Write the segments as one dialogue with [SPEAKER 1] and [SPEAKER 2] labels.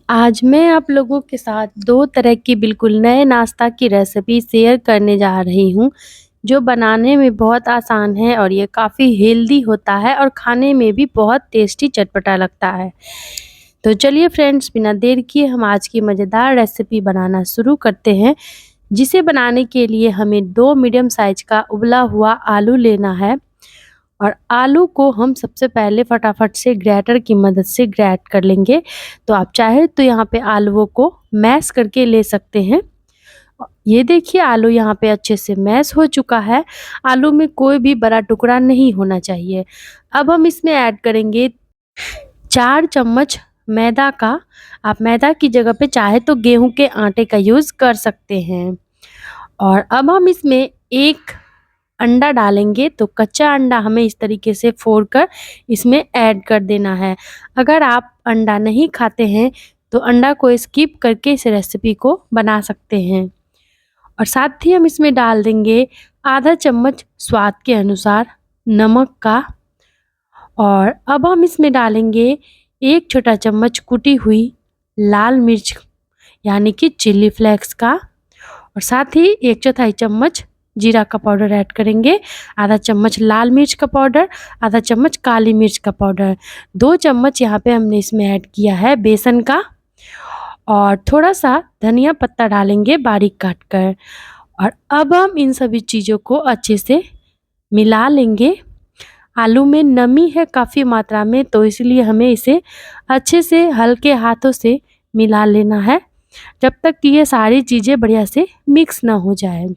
[SPEAKER 1] आज मैं आप लोगों के साथ 2 तरह की बिल्कुल नए नाश्ता की रेसिपी शेयर करने जा रही हूँ, जो बनाने में बहुत आसान है और ये काफ़ी हेल्दी होता है और खाने में भी बहुत टेस्टी चटपटा लगता है। तो चलिए फ्रेंड्स, बिना देर किए हम आज की मज़ेदार रेसिपी बनाना शुरू करते हैं, जिसे बनाने के लिए हमें 2 मीडियम साइज़ का उबला हुआ आलू लेना है। और आलू को हम सबसे पहले फटाफट से ग्रेटर की मदद से ग्रेट कर लेंगे। तो आप चाहे तो यहाँ पे आलूओं को मैश करके ले सकते हैं। ये देखिए, आलू यहाँ पे अच्छे से मैश हो चुका है। आलू में कोई भी बड़ा टुकड़ा नहीं होना चाहिए। अब हम इसमें ऐड करेंगे 4 चम्मच मैदा का। आप मैदा की जगह पे चाहे तो गेहूं के आटे का यूज़ कर सकते हैं। और अब हम इसमें 1 अंडा डालेंगे। तो कच्चा अंडा हमें इस तरीके से फोड़कर इसमें ऐड कर देना है। अगर आप अंडा नहीं खाते हैं तो अंडा को स्किप करके इस रेसिपी को बना सकते हैं। और साथ ही हम इसमें डाल देंगे आधा चम्मच स्वाद के अनुसार नमक का। और अब हम इसमें डालेंगे 1 छोटा चम्मच कुटी हुई लाल मिर्च यानी कि चिल्ली फ्लेक्स का। और साथ ही 1/4 चम्मच जीरा का पाउडर ऐड करेंगे, आधा चम्मच लाल मिर्च का पाउडर, आधा चम्मच काली मिर्च का पाउडर, 2 चम्मच यहाँ पे हमने इसमें ऐड किया है बेसन का। और थोड़ा सा धनिया पत्ता डालेंगे बारीक काट कर। और अब हम इन सभी चीज़ों को अच्छे से मिला लेंगे। आलू में नमी है काफ़ी मात्रा में, तो इसलिए हमें इसे अच्छे से हल्के हाथों से मिला लेना है, जब तक कि ये सारी चीज़ें बढ़िया से मिक्स ना हो जाए।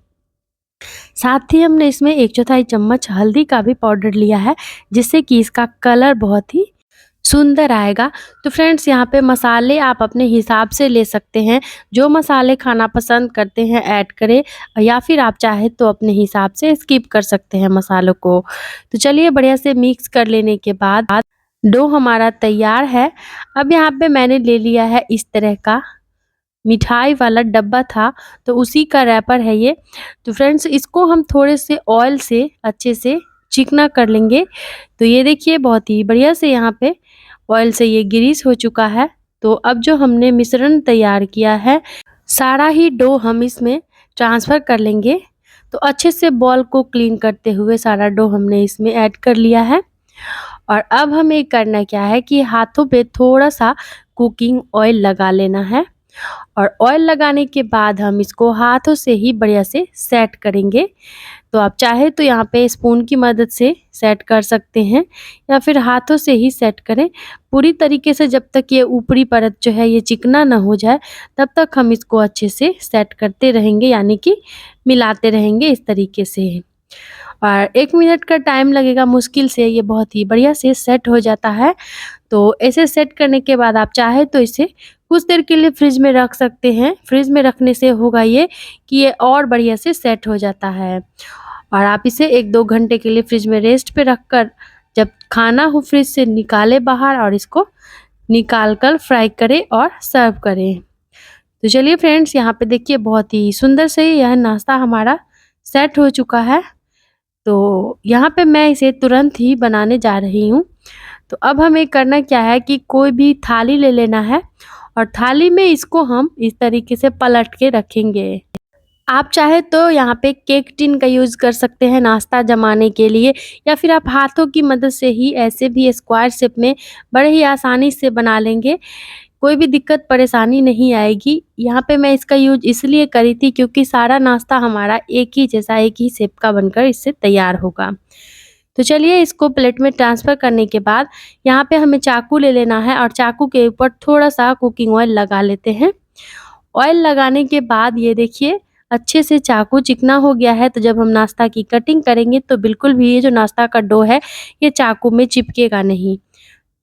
[SPEAKER 1] साथ ही हमने इसमें 1/4 चम्मच हल्दी का भी पाउडर लिया है, जिससे कि इसका कलर बहुत ही सुंदर आएगा। तो फ्रेंड्स, यहाँ पे मसाले आप अपने हिसाब से ले सकते हैं। जो मसाले खाना पसंद करते हैं ऐड करें, या फिर आप चाहे तो अपने हिसाब से स्किप कर सकते हैं मसालों को। तो चलिए, बढ़िया से मिक्स कर लेने के बाद डो हमारा तैयार है। अब यहाँ पे मैंने ले लिया है इस तरह का मिठाई वाला डब्बा था, तो उसी का रैपर है ये। तो फ्रेंड्स, इसको हम थोड़े से ऑयल से अच्छे से चिकना कर लेंगे। तो ये देखिए, बहुत ही बढ़िया से यहाँ पे ऑयल से ये ग्रीस हो चुका है। तो अब जो हमने मिश्रण तैयार किया है, सारा ही डो हम इसमें ट्रांसफ़र कर लेंगे। तो अच्छे से बॉल को क्लीन करते हुए सारा डो हमने इसमें ऐड कर लिया है। और अब हमें करना क्या है कि हाथों पे थोड़ा-सा कुकिंग ऑयल लगा लेना है। और ऑयल लगाने के बाद हम इसको हाथों से ही बढ़िया से सेट करेंगे। तो आप चाहे तो यहाँ पे स्पून की मदद से सेट कर सकते हैं, या फिर हाथों से ही सेट करें। पूरी तरीके से जब तक ये ऊपरी परत जो है ये चिकना ना हो जाए, तब तक हम इसको अच्छे से सेट करते रहेंगे, यानी कि मिलाते रहेंगे इस तरीके से। और 1 मिनट का टाइम लगेगा मुश्किल से, ये बहुत ही बढ़िया से सेट हो जाता है। तो ऐसे सेट करने के बाद आप चाहे तो इसे कुछ देर के लिए फ्रिज में रख सकते हैं। फ्रिज में रखने से होगा ये कि ये और बढ़िया से सेट हो जाता है। और आप इसे 1-2 घंटे के लिए फ्रिज में रेस्ट पे रखकर जब खाना हो फ्रिज से निकालें बाहर, और इसको निकाल कर फ्राई करें और सर्व करें। तो चलिए फ्रेंड्स, यहाँ पे देखिए, बहुत ही सुंदर से यह नाश्ता हमारा सेट हो चुका है। तो यहाँ पे मैं इसे तुरंत ही बनाने जा रही हूँ। तो अब हमें करना क्या है कि कोई भी थाली ले लेना है, और थाली में इसको हम इस तरीके से पलट के रखेंगे। आप चाहे तो यहाँ पे केक टिन का यूज़ कर सकते हैं नाश्ता जमाने के लिए, या फिर आप हाथों की मदद से ही ऐसे भी स्क्वायर शेप में बड़े ही आसानी से बना लेंगे। कोई भी दिक्कत परेशानी नहीं आएगी। यहाँ पे मैं इसका यूज़ इसलिए करी थी क्योंकि सारा नाश्ता हमारा एक ही जैसा, एक ही शेप का बनकर इससे तैयार होगा। तो चलिए, इसको प्लेट में ट्रांसफ़र करने के बाद यहाँ पे हमें चाकू ले लेना है, और चाकू के ऊपर थोड़ा-सा कुकिंग ऑयल लगा लेते हैं। ऑयल लगाने के बाद ये देखिए, अच्छे से चाकू चिकना हो गया है। तो जब हम नाश्ता की कटिंग करेंगे तो बिल्कुल भी ये जो नाश्ता का डो है, ये चाकू में चिपकेगा नहीं।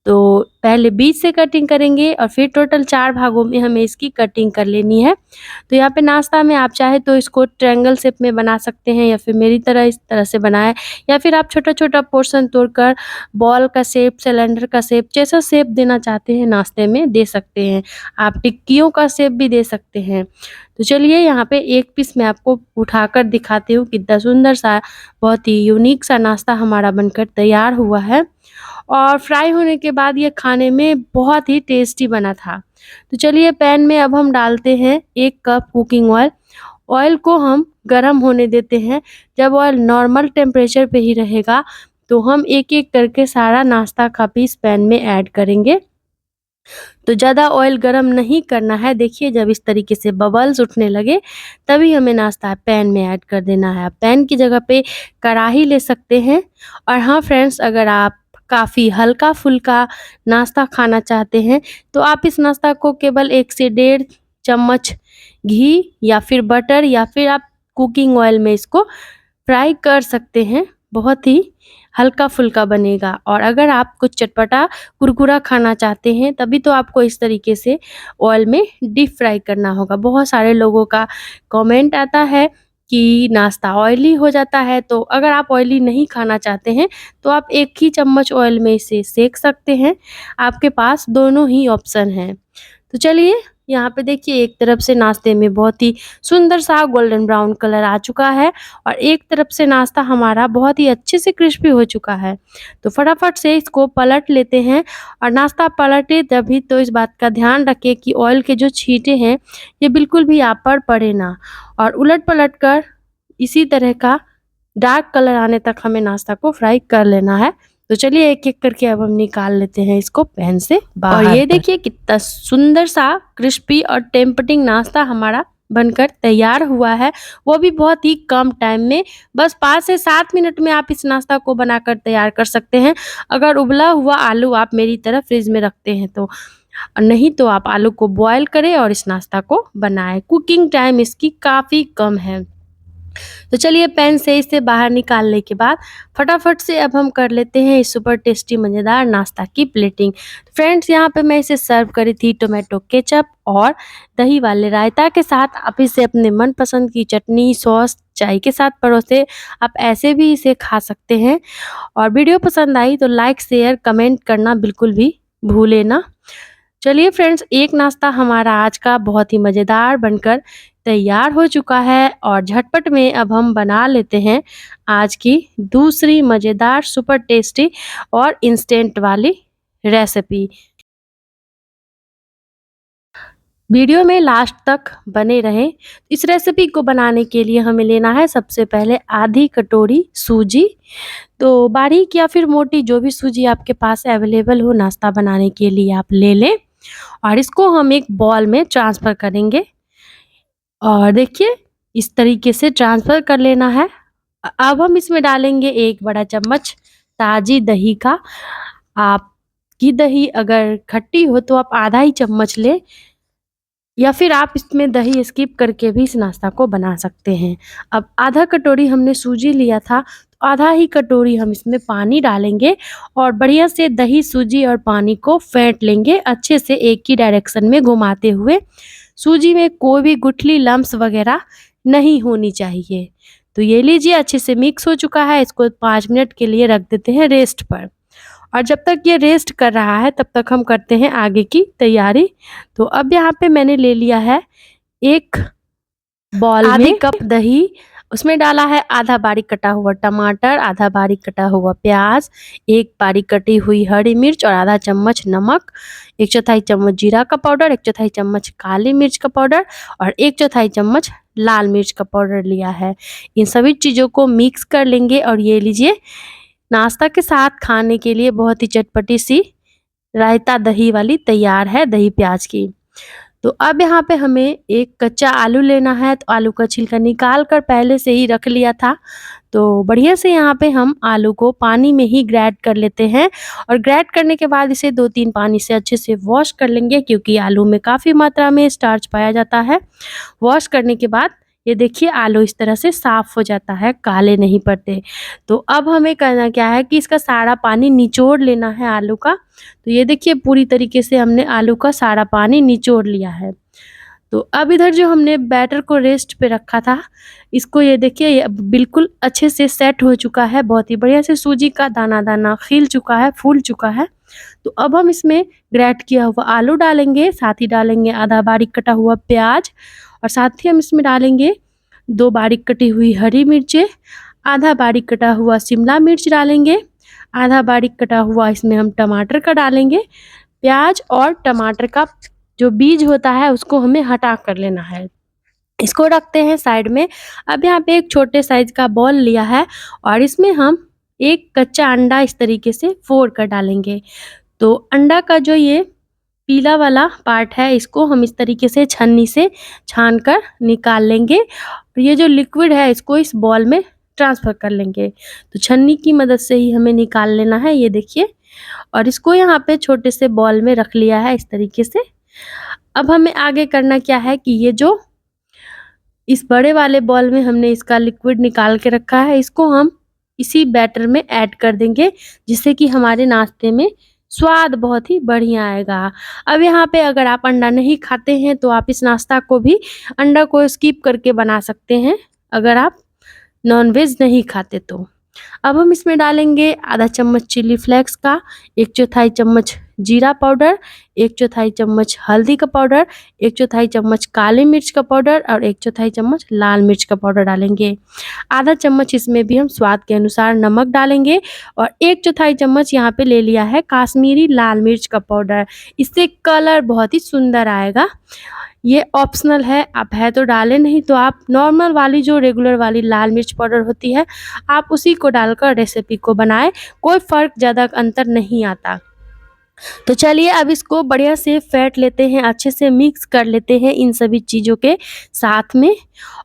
[SPEAKER 1] तो पहले बीच से कटिंग करेंगे, और फिर टोटल 4 भागों में हमें इसकी कटिंग कर लेनी है। तो यहाँ पे नाश्ता में आप चाहे तो इसको ट्रायंगल शेप में बना सकते हैं, या फिर मेरी तरह इस तरह से बनाएँ, या फिर आप छोटा-छोटा पोर्शन तोड़कर बॉल का शेप, सिलेंडर का शेप, जैसा शेप देना चाहते हैं नाश्ते में दे सकते हैं। आप टिक्कियों का शेप भी दे सकते हैं। तो चलिए, यहाँ पे एक पीस मैं आपको उठाकर दिखाती हूँ, कितना सुंदर सा, बहुत ही यूनिक सा नाश्ता हमारा बनकर तैयार हुआ है। और फ्राई होने के बाद ये खाने में बहुत ही टेस्टी बना था। तो चलिए पैन में अब हम डालते हैं 1 कप कुकिंग ऑयल। ऑयल को हम गरम होने देते हैं। जब ऑयल नॉर्मल टेम्परेचर पे ही रहेगा तो हम एक-एक करके सारा नाश्ता का पीस पैन में ऐड करेंगे। तो ज़्यादा ऑयल गरम नहीं करना है। देखिए जब इस तरीके से बबल्स उठने लगे तभी हमें नाश्ता पैन में ऐड कर देना है। आप पैन की जगह पे कढ़ाई ले सकते हैं। और हाँ फ्रेंड्स, अगर आप काफ़ी हल्का-फुल्का नाश्ता खाना चाहते हैं तो आप इस नाश्ता को केवल 1 से डेढ़ चम्मच घी या फिर बटर या फिर आप कुकिंग ऑयल में इसको फ्राई कर सकते हैं। बहुत ही हल्का-फुल्का बनेगा। और अगर आप कुछ चटपटा कुरकुरा खाना चाहते हैं तभी तो आपको इस तरीके से ऑयल में डीप फ्राई करना होगा। बहुत सारे लोगों का कमेंट आता है कि नाश्ता ऑयली हो जाता है, तो अगर आप ऑयली नहीं खाना चाहते हैं तो आप 1 ही चम्मच ऑयल में इसे सेंक सकते हैं। आपके पास दोनों ही ऑप्शन हैं। तो चलिए यहाँ पे देखिए एक तरफ से नाश्ते में बहुत ही सुंदर सा गोल्डन ब्राउन कलर आ चुका है और एक तरफ से नाश्ता हमारा बहुत ही अच्छे से क्रिस्पी हो चुका है। तो फटाफट से इसको पलट लेते हैं। और नाश्ता पलटे तभी तो इस बात का ध्यान रखें कि ऑयल के जो छींटे हैं ये बिल्कुल भी आप पर पड़े ना। और उलट-पलट कर इसी तरह का डार्क कलर आने तक हमें नाश्ता को फ्राई कर लेना है। तो चलिए एक-एक करके अब हम निकाल लेते हैं इसको पैन से बाहर। और ये देखिए कितना सुंदर सा क्रिस्पी और टेम्पटिंग नाश्ता हमारा बनकर तैयार हुआ है, वो भी बहुत ही कम टाइम में। बस 5 से 7 मिनट में आप इस नाश्ता को बनाकर तैयार कर सकते हैं। अगर उबला हुआ आलू आप मेरी तरह फ्रिज में रखते हैं तो। नहीं तो आप आलू को बॉयल करें और इस नाश्ता को बनाएँ। कुकिंग टाइम इसकी काफ़ी कम है। तो चलिए पैन से इसे बाहर निकालने के बाद फटाफट से अब हम कर लेते हैं इस सुपर टेस्टी मज़ेदार नाश्ता की प्लेटिंग। फ्रेंड्स यहाँ पे मैं इसे सर्व करी थी टोमेटो केचप और दही वाले रायता के साथ। आप इसे अपने मनपसंद की चटनी, सॉस, चाय के साथ परोसे आप ऐसे भी इसे खा सकते हैं। और वीडियो पसंद आई तो लाइक, शेयर, कमेंट करना बिल्कुल भी भूलें ना। चलिए फ्रेंड्स, एक नाश्ता हमारा आज का बहुत ही मज़ेदार बनकर तैयार हो चुका है और झटपट में अब हम बना लेते हैं आज की दूसरी मज़ेदार सुपर टेस्टी और इंस्टेंट वाली रेसिपी। वीडियो में लास्ट तक बने रहें। इस रेसिपी को बनाने के लिए हमें लेना है सबसे पहले आधी कटोरी सूजी। तो बारीक या फिर मोटी जो भी सूजी आपके पास अवेलेबल हो नाश्ता बनाने के लिए आप ले लें। और इसको हम एक बॉल में ट्रांसफ़र करेंगे। और देखिए इस तरीके से ट्रांसफ़र कर लेना है। अब हम इसमें डालेंगे 1 बड़ा चम्मच ताज़ी दही का। आपकी दही अगर खट्टी हो तो आप आधा ही चम्मच लें या फिर आप इसमें दही स्किप करके भी इस नाश्ता को बना सकते हैं। अब आधा कटोरी हमने सूजी लिया था, तो आधा ही कटोरी हम इसमें पानी डालेंगे और बढ़िया से दही, सूजी और पानी को फेंट लेंगे अच्छे से एक ही डायरेक्शन में घुमाते हुए। सूजी में कोई भी गुठली, लम्स वगैरह नहीं होनी चाहिए। तो ये लीजिए अच्छे से मिक्स हो चुका है। इसको 5 मिनट के लिए रख देते हैं रेस्ट पर। और जब तक ये रेस्ट कर रहा है तब तक हम करते हैं आगे की तैयारी। तो अब यहाँ पे मैंने ले लिया है एक बॉल में आधी कप दही, उसमें डाला है आधा बारीक कटा हुआ टमाटर, आधा बारीक कटा हुआ प्याज, 1 बारीक कटी हुई हरी मिर्च और आधा चम्मच नमक, 1/4 चम्मच जीरा का पाउडर, 1/4 चम्मच काली मिर्च का पाउडर और 1/4 चम्मच लाल मिर्च का पाउडर लिया है। इन सभी चीज़ों को मिक्स कर लेंगे और ये लीजिए नाश्ता के साथ खाने के लिए बहुत ही चटपटी सी रायता दही वाली तैयार है, दही प्याज की। तो अब यहाँ पे हमें एक कच्चा आलू लेना है। तो आलू का छिलका निकाल कर पहले से ही रख लिया था। तो बढ़िया से यहाँ पे हम आलू को पानी में ही ग्रेट कर लेते हैं और ग्रेट करने के बाद इसे 2-3 पानी से अच्छे से वॉश कर लेंगे क्योंकि आलू में काफ़ी मात्रा में स्टार्च पाया जाता है। वॉश करने के बाद ये देखिए आलू इस तरह से साफ़ हो जाता है, काले नहीं पड़ते। तो अब हमें करना क्या है कि इसका सारा पानी निचोड़ लेना है आलू का। तो ये देखिए पूरी तरीके से हमने आलू का सारा पानी निचोड़ लिया है। तो अब इधर जो हमने बैटर को रेस्ट पे रखा था, इसको ये देखिए ये अब बिल्कुल अच्छे से सेट हो चुका है। बहुत ही बढ़िया से सूजी का दाना-दाना खिल चुका है, फूल चुका है। तो अब हम इसमें ग्रेट किया हुआ आलू डालेंगे, साथ ही डालेंगे आधा बारीक कटा हुआ प्याज और साथ ही हम इसमें डालेंगे 2 बारीक कटी हुई हरी मिर्चें, आधा बारीक कटा हुआ शिमला मिर्च डालेंगे, आधा बारीक कटा हुआ इसमें हम टमाटर का डालेंगे। प्याज और टमाटर का जो बीज होता है उसको हमें हटा कर लेना है। इसको रखते हैं साइड में। अब यहाँ पे एक छोटे साइज का बॉल लिया है और इसमें हम एक कच्चा अंडा इस तरीके से फोड़ कर डालेंगे। तो अंडा का जो ये पीला वाला पार्ट है इसको हम इस तरीके से छन्नी से छान कर निकाल लेंगे और ये जो लिक्विड है इसको इस बॉल में ट्रांसफ़र कर लेंगे। तो छन्नी की मदद से ही हमें निकाल लेना है, ये देखिए। और इसको यहाँ पे छोटे से बॉल में रख लिया है इस तरीके से। अब हमें आगे करना क्या है कि ये जो इस बड़े वाले बॉल में हमने इसका लिक्विड निकाल के रखा है, इसको हम इसी बैटर में ऐड कर देंगे, जिससे कि हमारे नाश्ते में स्वाद बहुत ही बढ़िया आएगा। अब यहाँ पे अगर आप अंडा नहीं खाते हैं तो आप इस नाश्ता को भी अंडा को स्किप करके बना सकते हैं, अगर आप नॉन-वेज नहीं खाते तो। अब हम इसमें डालेंगे आधा चम्मच चिली फ्लेक्स का, 1/4 चम्मच जीरा पाउडर, 1/4 चम्मच हल्दी का पाउडर, 1/4 चम्मच काली मिर्च का पाउडर और 1/4 चम्मच लाल मिर्च का पाउडर डालेंगे। आधा चम्मच इसमें भी हम स्वाद के अनुसार नमक डालेंगे और 1/4 चम्मच यहाँ पे ले लिया है काश्मीरी लाल मिर्च का पाउडर। इससे कलर बहुत ही सुंदर आएगा। ये ऑप्शनल है, आप है तो डालें, नहीं तो आप नॉर्मल वाली जो रेगुलर वाली लाल मिर्च पाउडर होती है, आप उसी को डालकर रेसिपी को बनाएँ, कोई फ़र्क ज़्यादा अंतर नहीं आता। तो चलिए अब इसको बढ़िया से फेंट लेते हैं, अच्छे से मिक्स कर लेते हैं इन सभी चीज़ों के साथ में।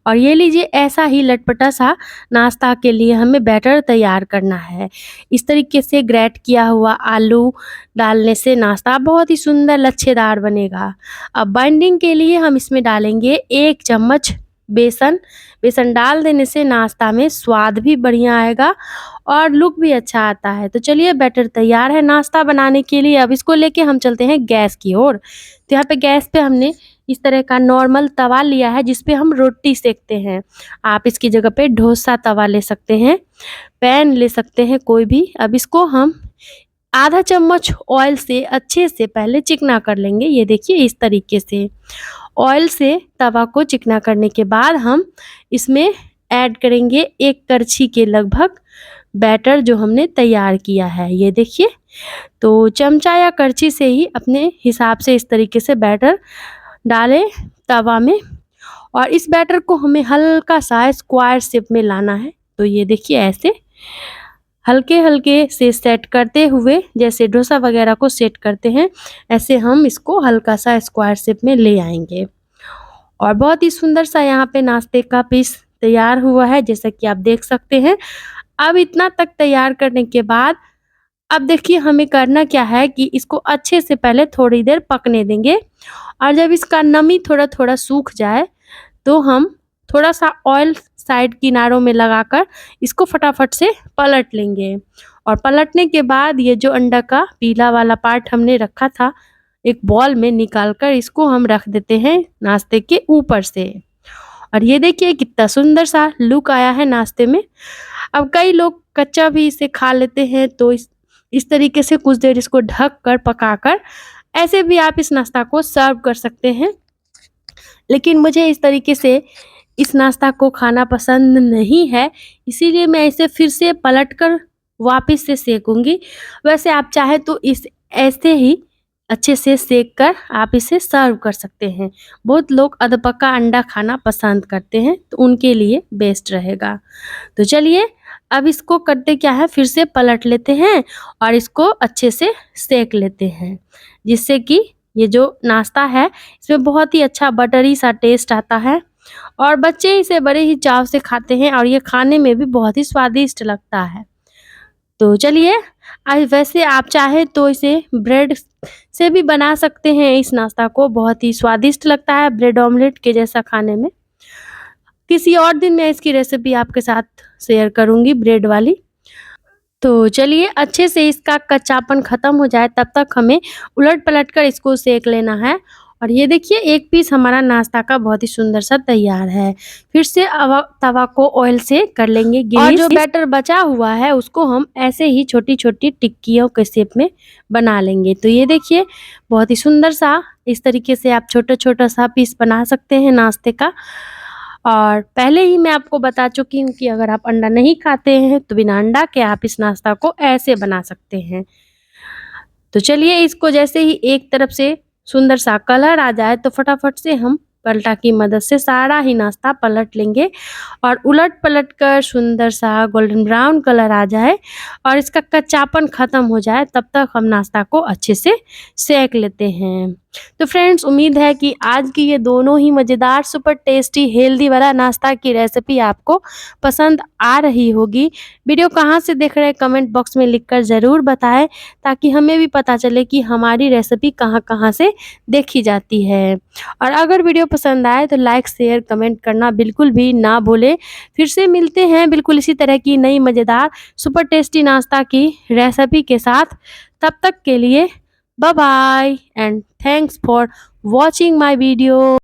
[SPEAKER 1] और ये लीजिए ऐसा ही लटपटा सा नाश्ता के लिए हमें बैटर तैयार करना है। इस तरीके से ग्रेट किया हुआ आलू डालने से नाश्ता बहुत ही सुंदर लच्छेदार बनेगा। अब बाइंडिंग के लिए हम इसमें डालेंगे 1 चम्मच बेसन। बेसन डाल देने से नाश्ता में स्वाद भी बढ़िया आएगा और लुक भी अच्छा आता है। तो चलिए बैटर तैयार है नाश्ता बनाने के लिए। अब इसको लेके हम चलते हैं गैस की ओर। तो यहाँ पे गैस पे हमने इस तरह का नॉर्मल तवा लिया है जिस पे हम रोटी सेकते हैं। आप इसकी जगह पे डोसा तवा ले सकते हैं, पैन ले सकते हैं कोई भी। अब इसको हम आधा चम्मच ऑयल से अच्छे से पहले चिकना कर लेंगे। ये देखिए इस तरीके से ऑयल से तवा को चिकना करने के बाद हम इसमें ऐड करेंगे 1 करछी के लगभग बैटर जो हमने तैयार किया है। ये देखिए, तो चमचा या करछी से ही अपने हिसाब से इस तरीके से बैटर डालें तवा में और इस बैटर को हमें हल्का सा स्क्वायर शेप में लाना है। तो ये देखिए ऐसे हल्के-हल्के से सेट करते हुए, जैसे डोसा वगैरह को सेट करते हैं, ऐसे हम इसको हल्का सा स्क्वायर शेप में ले आएँगे। और बहुत ही सुंदर सा यहाँ पे नाश्ते का पीस तैयार हुआ है, जैसा कि आप देख सकते हैं। अब इतना तक तैयार करने के बाद अब देखिए हमें करना क्या है कि इसको अच्छे से पहले थोड़ी देर पकने देंगे और जब इसका नमी थोड़ा-थोड़ा सूख जाए, तो हम थोड़ा-सा ऑयल साइड किनारों में लगाकर इसको फटाफट से पलट लेंगे। और पलटने के बाद ये जो अंडा का पीला वाला पार्ट हमने रखा था, एक बॉल में निकाल कर इसको हम रख देते हैं नाश्ते के ऊपर से। और ये देखिए कितना सुंदर सा लुक आया है नाश्ते में। अब कई लोग कच्चा भी इसे खा लेते हैं, तो इस तरीके से कुछ देर इसको ढक कर पकाकर ऐसे भी आप इस नाश्ता को सर्व कर सकते हैं। लेकिन मुझे इस तरीके से इस नाश्ता को खाना पसंद नहीं है, इसीलिए मैं इसे फिर से पलटकर वापस से सेकूँगी। वैसे आप चाहें तो इस ऐसे ही अच्छे से सेक कर आप इसे सर्व कर सकते हैं। बहुत लोग अधपका अंडा खाना पसंद करते हैं, तो उनके लिए बेस्ट रहेगा। तो चलिए अब इसको करते क्या है, फिर से पलट लेते हैं और इसको अच्छे से सेक लेते हैं, जिससे कि ये जो नाश्ता है इसमें बहुत ही अच्छा बटरी सा टेस्ट आता है और बच्चे इसे बड़े ही चाव से खाते हैं और ये खाने में भी बहुत ही स्वादिष्ट लगता है। तो चलिए वैसे आप चाहें तो इसे ब्रेड से भी बना सकते हैं, इस नाश्ता को बहुत ही स्वादिष्ट लगता है ब्रेड ऑमलेट के जैसा खाने में। किसी और दिन मैं इसकी रेसिपी आपके साथ शेयर करूँगी ब्रेड वाली। तो चलिए अच्छे से इसका कच्चापन ख़त्म हो जाए तब तक हमें उलट-पलट कर इसको सेक लेना है। और ये देखिए एक पीस हमारा नाश्ता का बहुत ही सुंदर सा तैयार है। फिर से तवा को ऑयल से कर लेंगे ग्रीस और जो बैटर बचा हुआ है उसको हम ऐसे ही छोटी-छोटी टिक्कियों के शेप में बना लेंगे। तो ये देखिए बहुत ही सुंदर सा इस तरीके से आप छोटा-छोटा सा पीस बना सकते हैं नाश्ते का। और पहले ही मैं आपको बता चुकी हूँ कि अगर आप अंडा नहीं खाते हैं तो बिना अंडा के आप इस नाश्ता को ऐसे बना सकते हैं। तो चलिए इसको जैसे ही एक तरफ से सुंदर सा कलर आ जाए तो फटाफट से हम पलटा की मदद से सारा ही नाश्ता पलट लेंगे और उलट-पलट कर सुंदर सा गोल्डन ब्राउन कलर आ जाए और इसका कच्चापन ख़त्म हो जाए तब तक हम नाश्ता को अच्छे से सेंक लेते हैं। तो फ्रेंड्स उम्मीद है कि आज की ये दोनों ही मज़ेदार सुपर टेस्टी हेल्दी वाला नाश्ता की रेसिपी आपको पसंद आ रही होगी। वीडियो कहाँ से देख रहे हैं कमेंट बॉक्स में लिखकर ज़रूर बताएँ ताकि हमें भी पता चले कि हमारी रेसिपी कहाँ-कहाँ से देखी जाती है। और अगर वीडियो पसंद आए तो लाइक, शेयर, कमेंट करना बिल्कुल भी ना भूलें। फिर से मिलते हैं बिल्कुल इसी तरह की नई मज़ेदार सुपर टेस्टी नाश्ता की रेसिपी के साथ। तब तक के लिए bye bye and thanks for watching my video.